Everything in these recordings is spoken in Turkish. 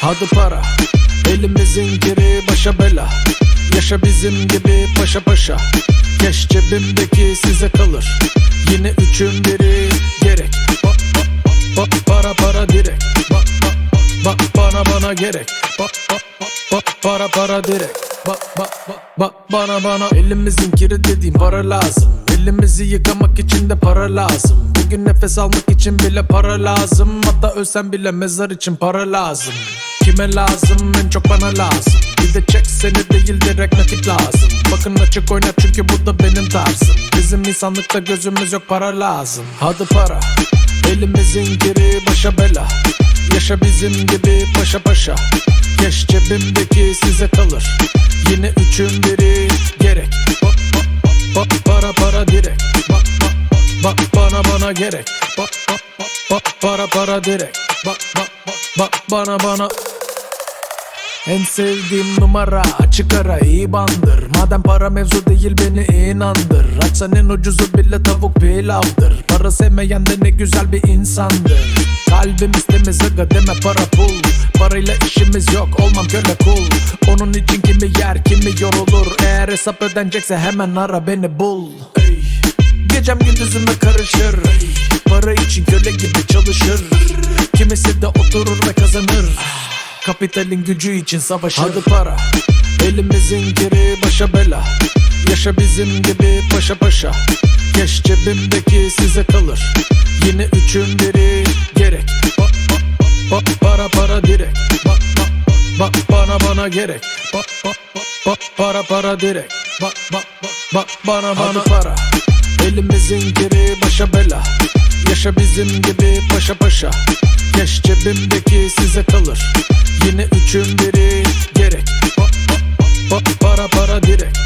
Hadi para, elimizin geri başa bela. Yaşa bizim gibi paşa paşa. Keş cebimdeki size kalır. Yine üçün biri gerek. Para para direkt. Bana gerek. Para direkt. Bana elimizin kiri dediğim para lazım. Elimizi yıkamak için de para lazım. Bugün nefes almak için bile para lazım. Hatta ölsem bile mezar için para lazım. Kime lazım? En çok bana lazım. Bir de çek seni değil direkt nakit lazım. Bakın açık oynat çünkü bu da benim tarzım. Bizim insanlıkta gözümüz yok, para lazım. Hadi para, elimizin giri başa bela. Yaşa bizim gibi paşa paşa. Keş cebimdeki size kalır. Yine üçün biri gerek. Para direkt. Bana gerek. Para direkt. Bana. En sevdiğim numara açık ara IBAN'dır. Madem para mevzu değil beni inandır. Açsan en ucuzu bile tavuk pilavdır. Para sevmeyen de ne güzel bir insandır. Kalbimiz temiz aga deme para pul. Parayla işimiz yok, olmam köle kul. Onun için kimi yer kimi yorulur. Eğer hesap ödenecekse hemen ara beni bul. Gecem gündüzüme karışır. Para için köle gibi çalışır. Kimisi de oturur ve kazanır. Kapitalin gücü için savaşır. Hadi para, elimizin geri başa bela. Yaşa bizim gibi paşa paşa. Keş cebimdeki size kalır. Yine üçün biri gerek. Para direkt. Bana gerek. Para direkt. Bana para, elimizin geri başa bela. Yaşa bizim gibi paşa paşa. Keş cebimdeki size kalır. Yine üçün biri gerek. Para direkt.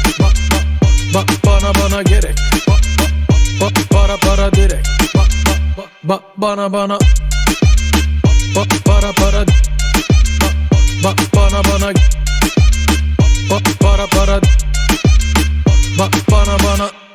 Bana gerek. Para direkt. Bana para bana para bana